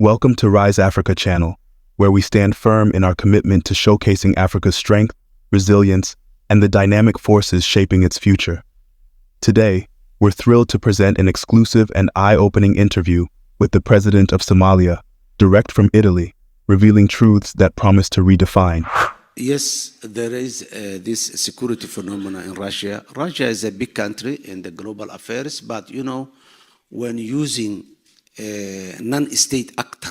Welcome to Rise Africa channel, where we stand firm in our commitment to showcasing Africa's strength, resilience, and the dynamic forces shaping its future. Today, we're thrilled to present an exclusive and eye-opening interview with the President of Somalia, direct from Italy, revealing truths that promise to redefine. Yes, there is this security phenomena in Russia. Russia is a big country in the global affairs, but when using a non-state actor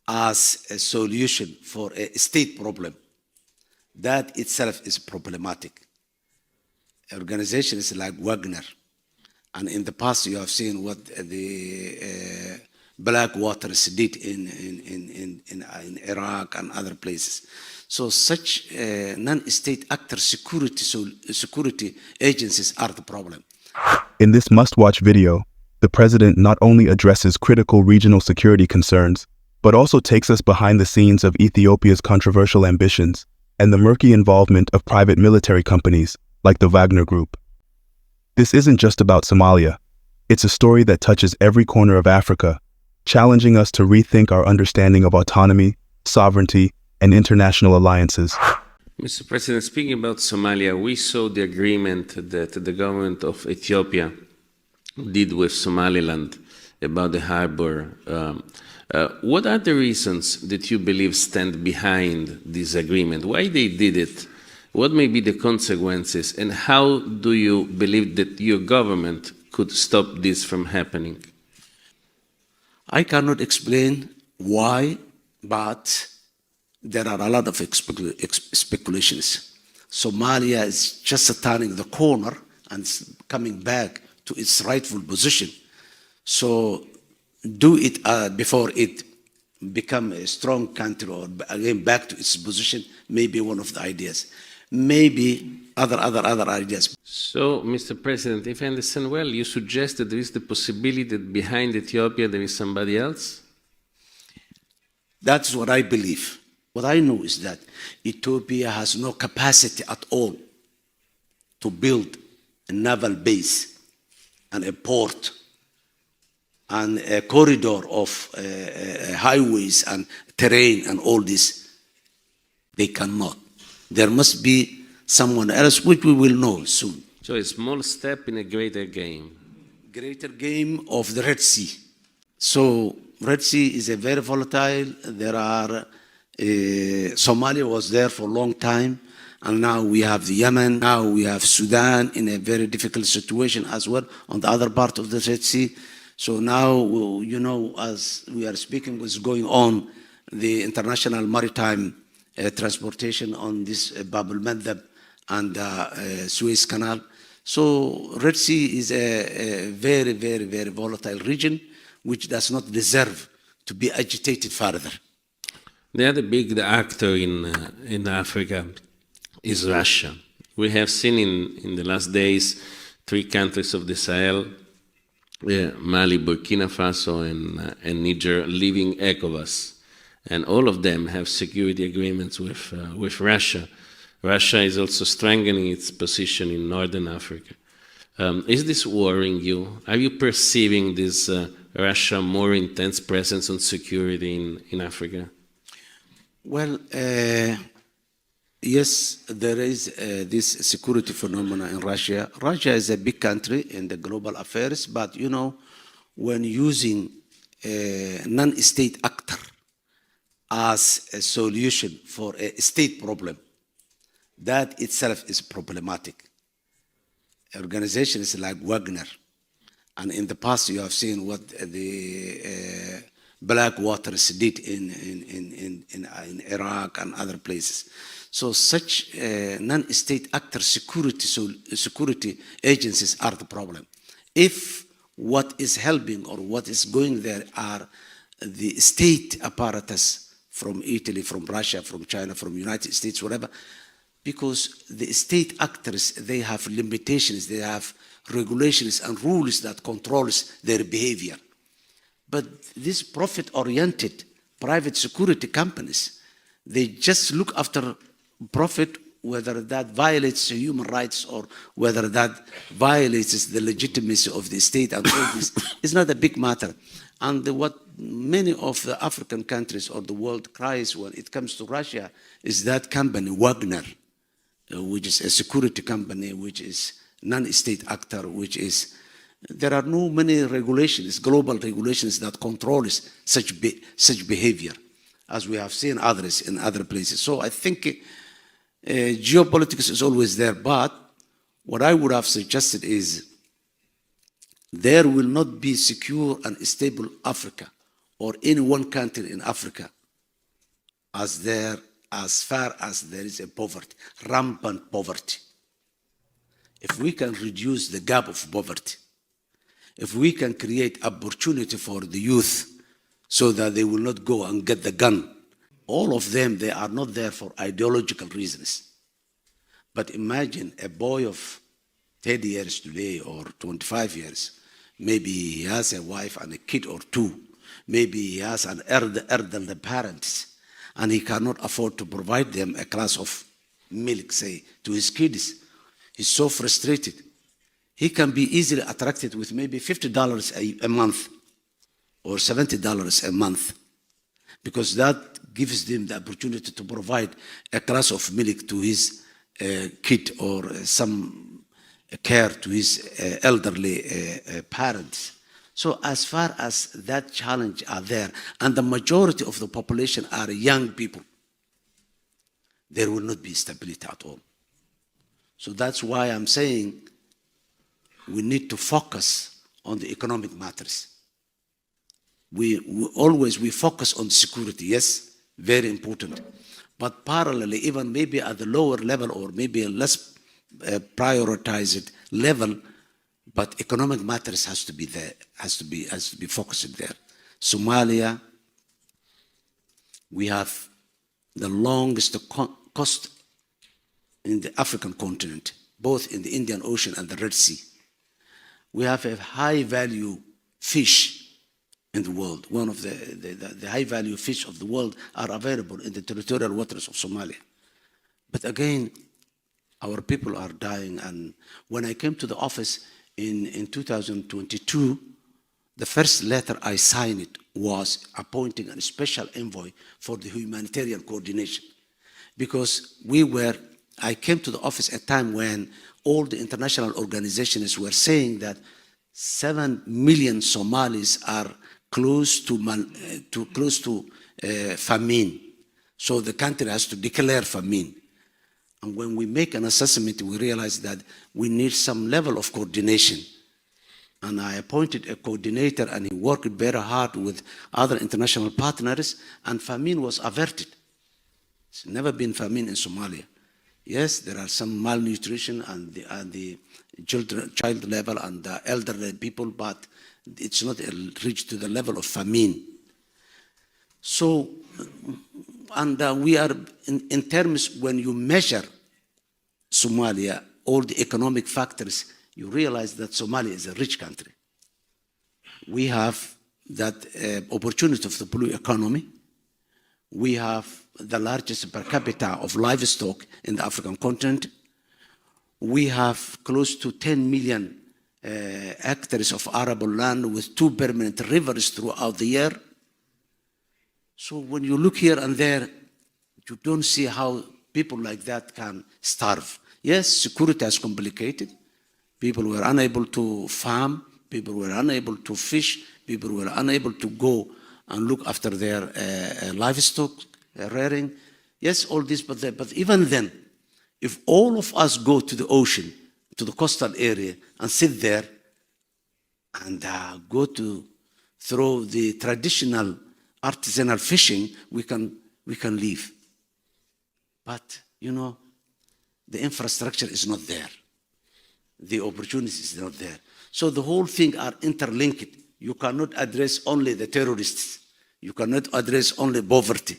as a solution for a state problem, that itself is problematic. Organizations like Wagner, and in the past you have seen what the Black Waters did in Iraq and other places. So such non-state actor security agencies are the problem. In this must-watch video, the President not only addresses critical regional security concerns, but also takes us behind the scenes of Ethiopia's controversial ambitions and the murky involvement of private military companies like the Wagner Group. This isn't just about Somalia. It's a story that touches every corner of Africa, challenging us to rethink our understanding of autonomy, sovereignty, and international alliances. Mr. President, speaking about Somalia, we saw the agreement that the government of Ethiopia did with Somaliland about the harbor. What are the reasons that you believe stand behind this agreement? Why they did it? What may be the consequences? And how do you believe that your government could stop this from happening? I cannot explain why, but there are a lot of speculations. Somalia is just turning the corner and coming back to its rightful position. So do it before it become a strong country or again back to its position, maybe one of the ideas. Maybe other ideas. So, Mr. President, if I understand well, you suggest that there is the possibility that behind Ethiopia there is somebody else? That's what I believe. What I know is that Ethiopia has no capacity at all to build a naval base and a port and a corridor of highways and terrain and all this. They cannot. There must be someone else, which we will know soon. So a small step in a greater game. Greater game of the Red Sea. So Red Sea is a very volatile. There are Somalia was there for a long time, and now we have the Yemen. Now we have Sudan in a very difficult situation as well on the other part of the Red Sea. So now, as we are speaking, what's going on, the international maritime transportation on this Bab el-Mandeb and Suez Canal. So Red Sea is a very, very, very volatile region which does not deserve to be agitated further. The other big actor in Africa is Russia. We have seen in the last days 3 countries of the Sahel, Mali, Burkina Faso, and Niger, leaving ECOWAS. And all of them have security agreements with Russia. Russia is also strengthening its position in Northern Africa. Is this worrying you? Are you perceiving this Russia more intense presence on security in Africa? Well, yes, there is this security phenomena in Russia. Russia is a big country in the global affairs, but when using a non-state actor as a solution for a state problem, that itself is problematic. Organizations like Wagner, and in the past you have seen what the Black Waters did in Iraq and other places. So such non-state actor security agencies are the problem. If what is helping or what is going there are the state apparatus from Italy, from Russia, from China, from United States, whatever, because the state actors, they have limitations, they have regulations and rules that controls their behavior. But these profit-oriented private security companies, they just look after profit, whether that violates human rights or whether that violates the legitimacy of the state and all this. It's not a big matter. And what many of the African countries or the world cries when it comes to Russia is that company, Wagner, which is a security company, which is non-state actor, which is, there are no many regulations, global regulations that controls such behavior, as we have seen others in other places. So I think geopolitics is always there, but what I would have suggested is there will not be secure and stable Africa or any one country in Africa as far as there is a poverty, rampant poverty. If we can reduce the gap of poverty, if we can create opportunity for the youth so that they will not go and get the gun, all of them, they are not there for ideological reasons. But imagine a boy of 30 years today or 25 years, maybe he has a wife and a kid or two, maybe he has an elderly parents, and he cannot afford to provide them a glass of milk, say, to his kids. He's so frustrated. He can be easily attracted with maybe $50 a month or $70 a month, because that gives them the opportunity to provide a glass of milk to his kid or some care to his elderly parents. So as far as that challenge are there, and the majority of the population are young people, there will not be stability at all. So that's why I'm saying we need to focus on the economic matters. We always focus on security, yes, very important. But parallelly, even maybe at the lower level or maybe a less prioritized level, but economic matters has to be there, has to be focused there. Somalia, we have the longest coast in the African continent, both in the Indian Ocean and the Red Sea. We have a high value fish in the world. One of the high value fish of the world are available in the territorial waters of Somalia. But again, our people are dying. And when I came to the office in 2022, the first letter I signed was appointing a special envoy for the humanitarian coordination. Because I came to the office at a time when all the international organizations were saying that 7 million Somalis are close to famine. So the country has to declare famine. And when we make an assessment, we realize that we need some level of coordination. And I appointed a coordinator, and he worked very hard with other international partners, and famine was averted. It's never been famine in Somalia. Yes, there are some malnutrition and the child level and the elderly people, but it's not reached to the level of famine. So, and we are, in terms, when you measure Somalia, all the economic factors, you realize that Somalia is a rich country. We have that opportunity of the blue economy. We have the largest per capita of livestock in the African continent. We have close to 10 million hectares of arable land with 2 permanent rivers throughout the year. So when you look here and there, you don't see how people like that can starve. Yes, security is complicated. People were unable to farm, people were unable to fish, people were unable to go and look after their livestock, rearing. Yes, all this, but even then, if all of us go to the ocean, to the coastal area, and sit there, and go to through the traditional artisanal fishing, we can live. But, you know, the infrastructure is not there. The opportunity is not there. So the whole thing are interlinked. You cannot address only the terrorists. You cannot address only poverty.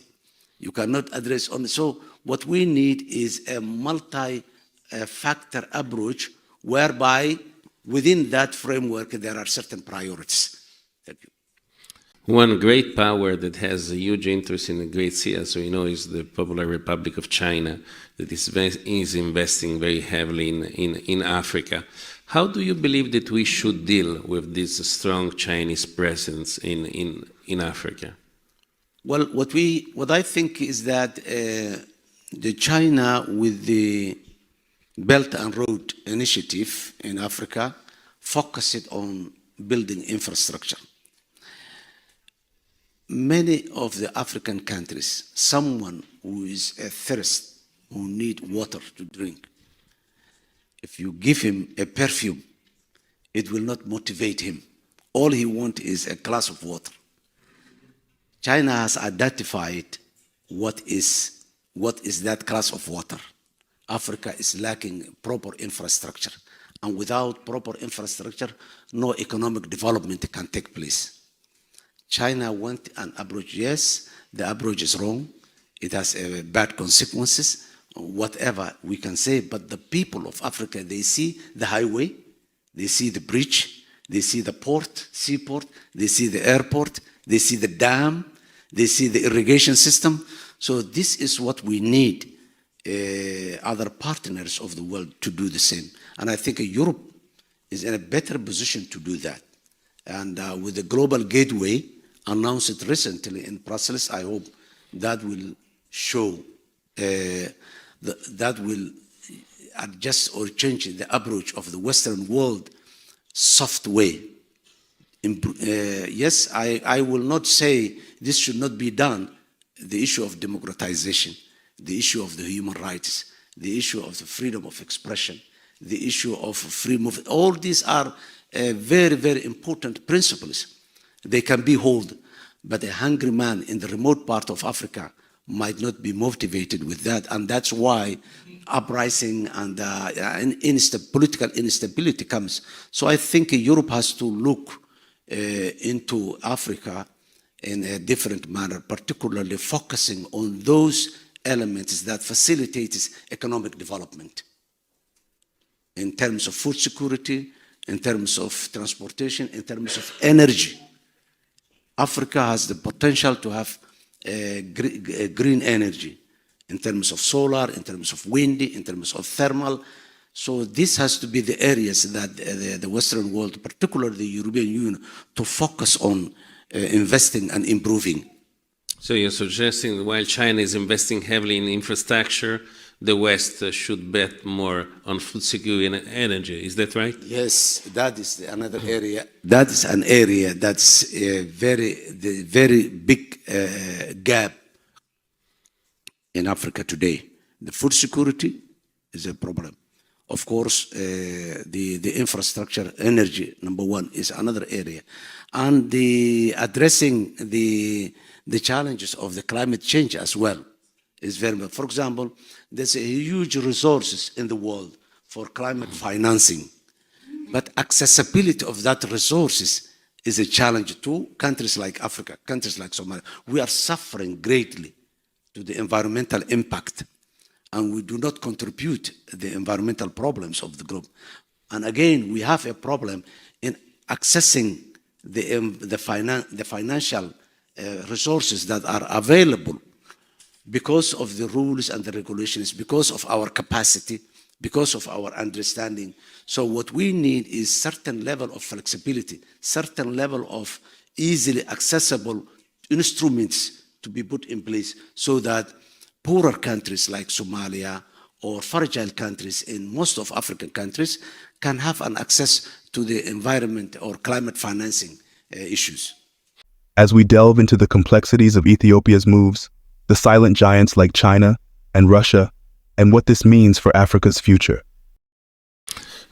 You cannot address only. So what we need is a multi-factor approach whereby within that framework there are certain priorities. Thank you. One great power that has a huge interest in the Great Sea, as we know, is the Popular Republic of China, that is investing very heavily in Africa. How do you believe that we should deal with this strong Chinese presence in in Africa? Well, what I think is that the China with the Belt and Road Initiative in Africa focused on building infrastructure. Many of the African countries, someone who is thirst, who need water to drink, if you give him a perfume, it will not motivate him. All he wants is a glass of water. China has identified what is that glass of water. Africa is lacking proper infrastructure. And without proper infrastructure, no economic development can take place. China went an approach, yes, the approach is wrong. It has bad consequences, whatever we can say, but the people of Africa, they see the highway, they see the bridge, they see the port, seaport, they see the airport, they see the dam, they see the irrigation system. So this is what we need other partners of the world to do the same. And I think Europe is in a better position to do that. And with the Global Gateway announced recently in Brussels, I hope that will show, that will adjust or change the approach of the Western world soft way. Yes, I will not say this should not be done. The issue of democratization, the issue of the human rights, the issue of the freedom of expression, the issue of free movement, all these are very, very important principles. They can be held, but a hungry man in the remote part of Africa might not be motivated with that, and that's why uprising and political instability comes. So I think Europe has to look into Africa in a different manner, particularly focusing on those elements that facilitate economic development in terms of food security, in terms of transportation, in terms of energy. Africa has the potential to have green energy in terms of solar, in terms of wind, in terms of thermal. So this has to be the areas that the Western world, particularly the European Union, to focus on investing and improving. So you're suggesting that while China is investing heavily in infrastructure, the West should bet more on food security and energy. Is that right? Yes, that is another area. That is an area that's a very big gap in Africa today. The food security is a problem. Of course, the infrastructure, energy, number one, is another area. And addressing the challenges of the climate change as well is very important. For example, there's a huge resources in the world for climate financing, but accessibility of that resources is a challenge to countries like Africa, countries like Somalia. We are suffering greatly to the environmental impact, and we do not contribute the environmental problems of the globe. And again, we have a problem in accessing the financial resources that are available because of the rules and the regulations, because of our capacity, because of our understanding. So what we need is certain level of flexibility, certain level of easily accessible instruments to be put in place so that poorer countries like Somalia or fragile countries in most of African countries can have an access to the environment or climate financing issues. As we delve into the complexities of Ethiopia's moves, the silent giants like China and Russia, and what this means for Africa's future.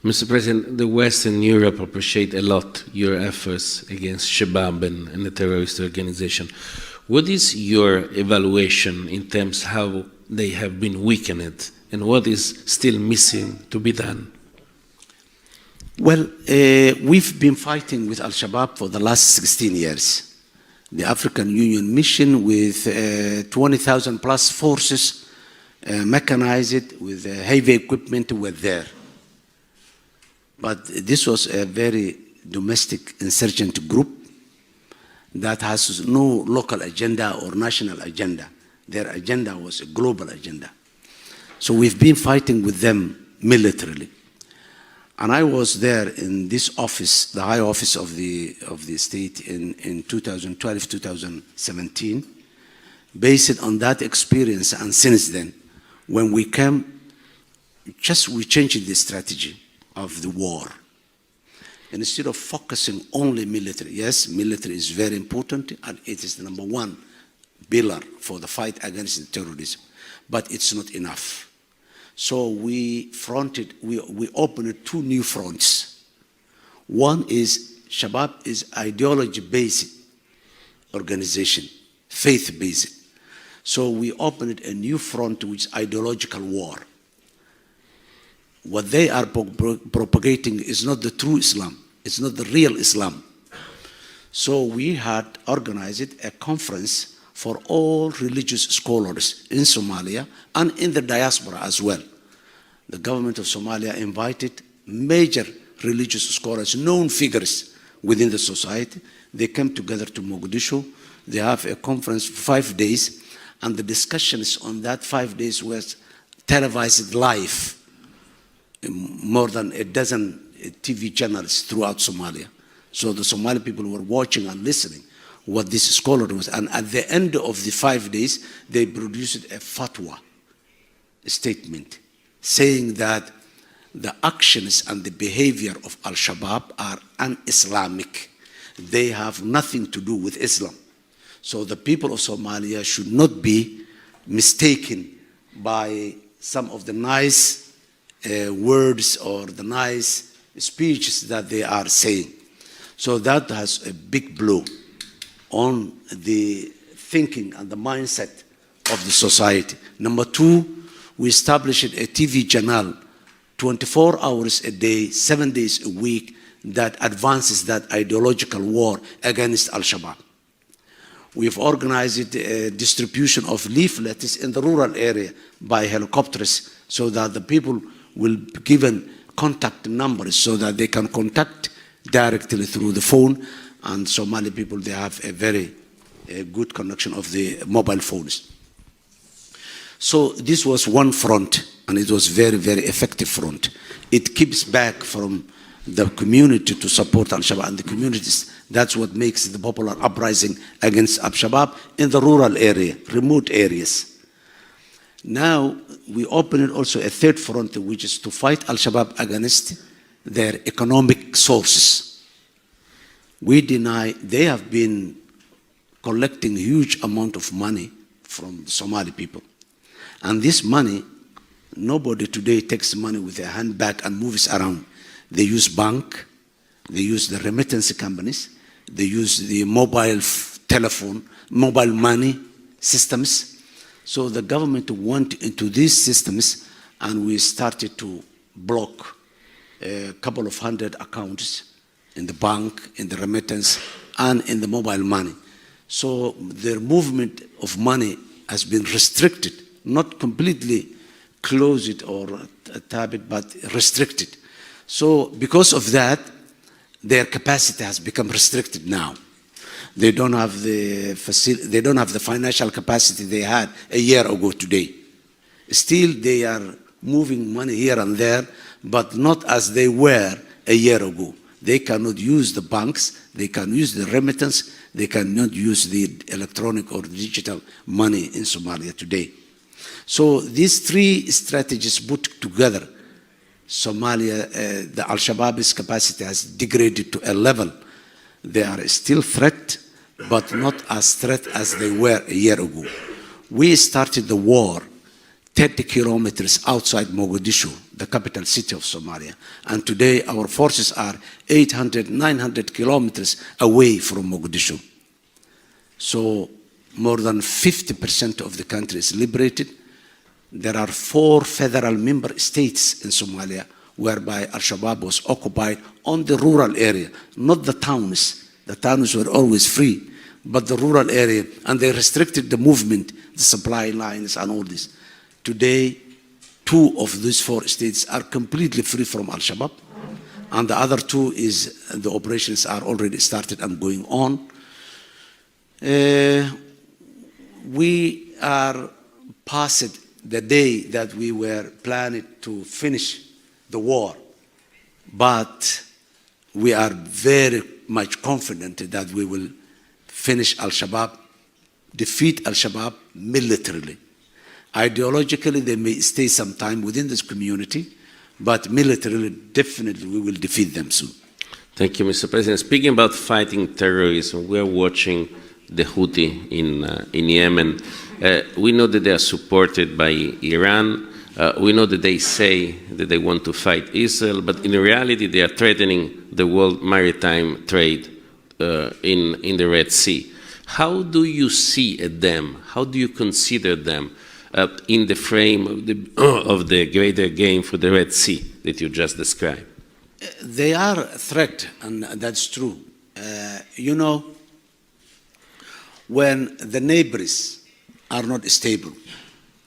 Mr. President, the West and Europe appreciate a lot your efforts against Shabab and the terrorist organization. What is your evaluation in terms of how they have been weakened and what is still missing to be done? Well, we've been fighting with Al-Shabaab for the last 16 years. The African Union mission with 20,000 plus forces, mechanized with heavy equipment were there. But this was a very domestic insurgent group that has no local agenda or national agenda. Their agenda was a global agenda. So we've been fighting with them militarily. And I was there in this office, the high office of the state in 2012, 2017, based on that experience. And since then, when we came, we changed the strategy of the war. And instead of focusing only military, yes, military is very important, and it is the number one pillar for the fight against the terrorism, but it's not enough. So we opened two new fronts. One is Shabab is ideology-based organization, faith-based. So we opened a new front, which is ideological war. What they are propagating is not the true Islam. It's not the real Islam. So we had organized a conference for all religious scholars in Somalia and in the diaspora as well. The government of Somalia invited major religious scholars, known figures within the society. They came together to Mogadishu. They have a conference for 5 days, and the discussions on that 5 days were televised live in more than a dozen TV channels throughout Somalia. So the Somali people were watching and listening what this scholar was. And at the end of the 5 days, they produced a fatwa, a statement, saying that the actions and the behavior of Al-Shabaab are un-Islamic. They have nothing to do with Islam. So the people of Somalia should not be mistaken by some of the nice words or the nice speeches that they are saying. So that has a big blow on the thinking and the mindset of the society. Number two, we established a TV channel 24 hours a day, 7 days a week that advances that ideological war against Al-Shabaab. We've organized a distribution of leaflets in the rural area by helicopters so that the people will be given contact numbers so that they can contact directly through the phone. And Somali people, they have a very good connection of the mobile phones. So this was one front, and it was very, very effective front. It keeps back from the community to support Al-Shabaab, and the communities, that's what makes the popular uprising against Al-Shabaab in the rural area, remote areas. Now, we opened also a third front, which is to fight Al-Shabaab against their economic sources. We deny they have been collecting huge amount of money from the Somali people. And this money, nobody today takes money with a handbag and moves around. They use bank, they use the remittance companies, they use the mobile telephone, mobile money systems. So the government went into these systems, and we started to block a couple of hundred accounts in the bank, in the remittance, and in the mobile money. So their movement of money has been restricted, not completely closed or tap it, but restricted. So because of that, their capacity has become restricted now. They don't have the financial capacity they had a year ago today. Still, they are moving money here and there, but not as they were a year ago. They cannot use the banks, they can use the remittance, they cannot use the electronic or digital money in Somalia today. So these three strategies put together, Somalia, the Al-Shabaab's capacity has degraded to a level. They are still threat, but not as threat as they were a year ago. We started the war 30 kilometers outside Mogadishu, the capital city of Somalia. And today our forces are 800, 900 kilometers away from Mogadishu. So more than 50% of the country is liberated. There are 4 federal member states in Somalia whereby Al-Shabaab was occupied on the rural area, not the towns. The towns were always free, but the rural area, and they restricted the movement, the supply lines and all this. Today, 2 of these 4 states are completely free from Al-Shabaab, and the other 2 is the operations are already started and going on. We are past the day that we were planning to finish the war. But we are very much confident that we will finish Al-Shabaab, defeat Al-Shabaab militarily. Ideologically, they may stay some time within this community, but militarily, definitely, we will defeat them soon. Thank you, Mr. President. Speaking about fighting terrorism, we are watching the Houthi in Yemen. We know that they are supported by Iran. We know that they say that they want to fight Israel, but in reality, they are threatening the world maritime trade in the Red Sea. How do you see them? How do you consider them in the frame of the greater game for the Red Sea that you just described? They are a threat, and that's true. You know, when the neighbors are not stable,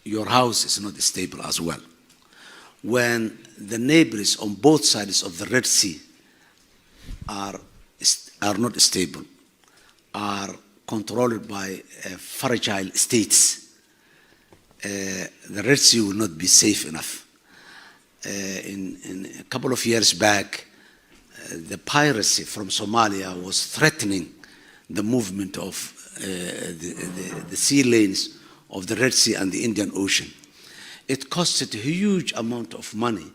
your house is not stable as well. When the neighbors on both sides of the Red Sea are not stable, are controlled by fragile states, the Red Sea will not be safe enough. In a couple of years back, the piracy from Somalia was threatening the movement of the sea lanes of the Red Sea and the Indian Ocean. It costed a huge amount of money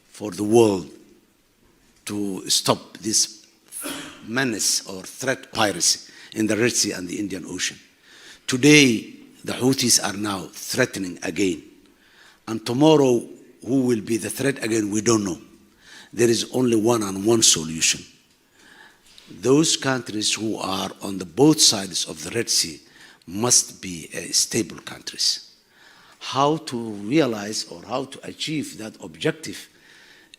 for the world to stop this menace or threat piracy in the Red Sea and the Indian Ocean. Today, the Houthis are now threatening again. And tomorrow, who will be the threat again, we don't know. There is only one solution. Those countries who are on the both sides of the Red Sea must be stable countries. How to realize or how to achieve that objective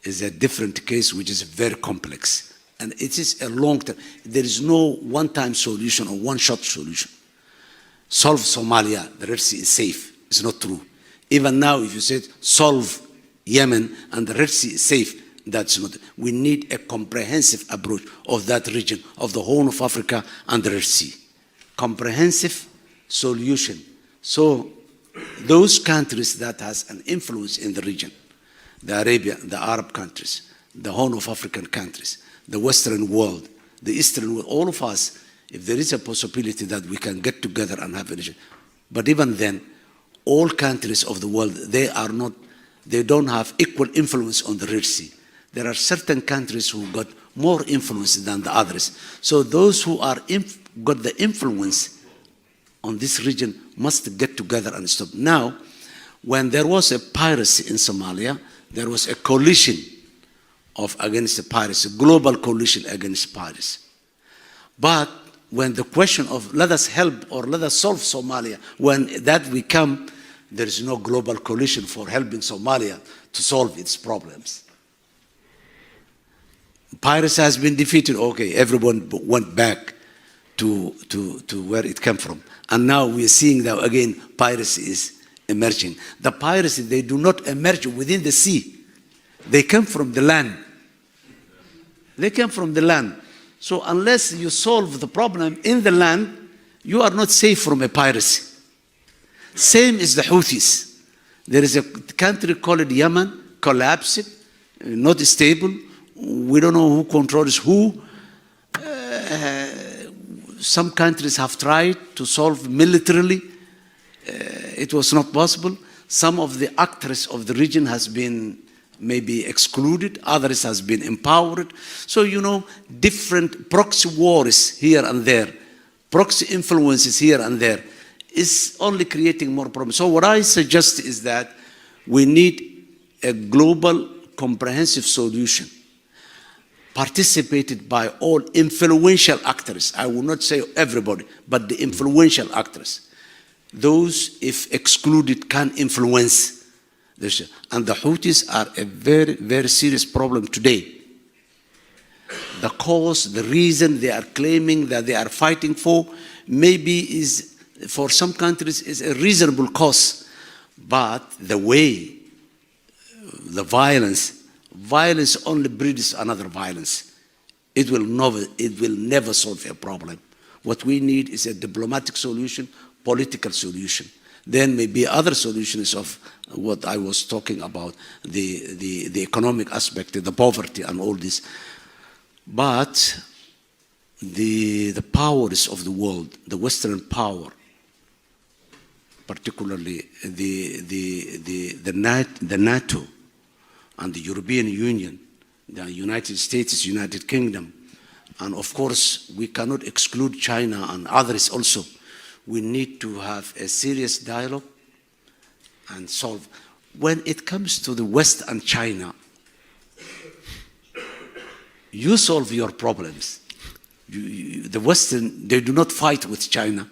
is a different case, which is very complex. And it is a long term. There is no one-time solution or one-shot solution. Solve Somalia, the Red Sea is safe. It's not true. Even now, if you said solve Yemen and the Red Sea is safe, that's not. We need a comprehensive approach of that region, of the Horn of Africa and the Red Sea. Comprehensive solution. So those countries that has an influence in the region, the Arab countries, the Horn of African countries, the Western world, the Eastern world, all of us, if there is a possibility that we can get together and have a region. But even then, all countries of the world, they don't have equal influence on the Red Sea. There are certain countries who got more influence than the others. So those who are got the influence on this region must get together and stop. Now, when there was a piracy in Somalia, there was a coalition against the piracy, global coalition against piracy. But when the question of let us help or let us solve Somalia, when that we come, there is no global coalition for helping Somalia to solve its problems. Piracy has been defeated. Okay, everyone went back to where it came from. And now we are seeing that again, piracy is emerging. The piracy, they do not emerge within the sea. They come from the land. They come from the land. So unless you solve the problem in the land, you are not safe from a piracy. Same is the Houthis. There is a country called Yemen, collapsed, not stable. We don't know who controls who. Some countries have tried to solve militarily. It was not possible. Some of the actors of the region has been maybe excluded. Others has been empowered. So, you know, different proxy wars here and there, proxy influences here and there is only creating more problems. So what I suggest is that we need a global comprehensive solution participated by all influential actors. I will not say everybody, but the influential actors. Those, if excluded, can influence this. And the Houthis are a very, very serious problem today. The cause, the reason they are claiming that they are fighting for, maybe is, for some countries, is a reasonable cause. But the way, the violence only breeds another violence. It will never solve a problem. What we need is a diplomatic solution, political solution. then maybe other solutions of what I was talking about, the economic aspect, the poverty and all this. But the powers of the world, the Western power, particularly the NATO and the European Union, the United States, United Kingdom, and of course we cannot exclude China and others also. We need to have a serious dialogue and solve. When it comes to the West and China, you solve your problems. The Western, they do not fight with China,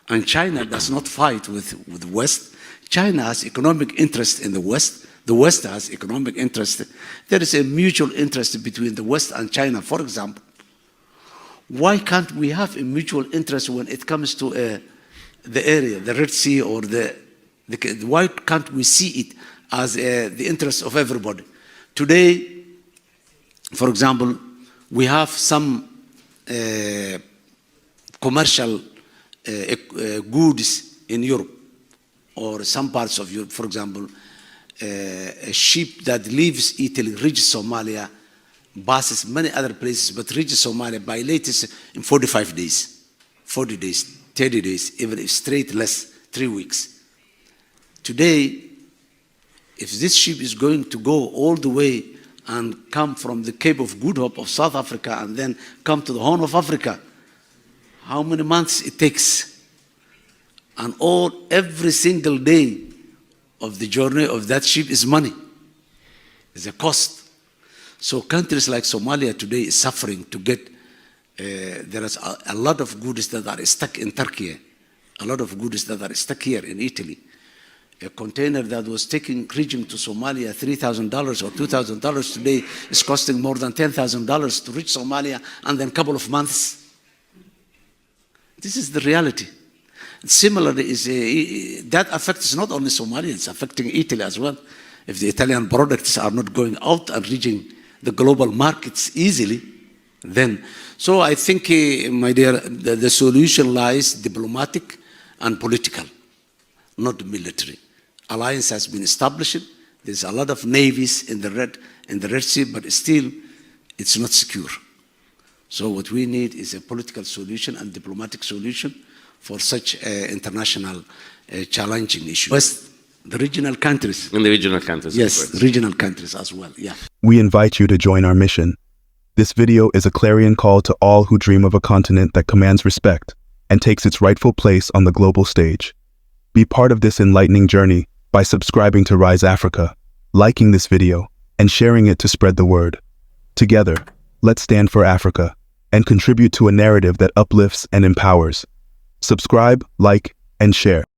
and China does not fight with the West. China has economic interest in the West has economic interest. There is a mutual interest between the West and China, for example. Why can't we have a mutual interest when it comes to the area, the Red Sea, or why can't we see it as the interest of everybody? Today, for example, we have some commercial goods in Europe or some parts of Europe. For example, a ship that leaves Italy, reaches Somalia, passes many other places, but reaches Somalia by latest in 45 days, 40 days, 30 days, even if straight less, 3 weeks. Today, if this ship is going to go all the way and come from the Cape of Good Hope of South Africa and then come to the Horn of Africa, how many months it takes? And every single day of the journey of that ship is money. It's a cost. So countries like Somalia today is suffering to get, there is a lot of goods that are stuck in Turkey, a lot of goods that are stuck here in Italy. A container that was reaching to Somalia $3,000 or $2,000 today is costing more than $10,000 to reach Somalia and then a couple of months. This is the reality. Similarly, that affects not only Somalia, it's affecting Italy as well. If the Italian products are not going out and reaching the global markets easily, then. So I think, my dear, the solution lies diplomatic and political, not military. Alliance has been established. There's a lot of navies in the Red Sea, but still, it's not secure. So what we need is a political solution and diplomatic solution for such international challenging issues. West, the regional countries. In the regional countries. Yes, regional countries as well, yeah. We invite you to join our mission. This video is a clarion call to all who dream of a continent that commands respect and takes its rightful place on the global stage. Be part of this enlightening journey by subscribing to Rise Africa, liking this video, and sharing it to spread the word. Together, let's stand for Africa and contribute to a narrative that uplifts and empowers. Subscribe, like, and share.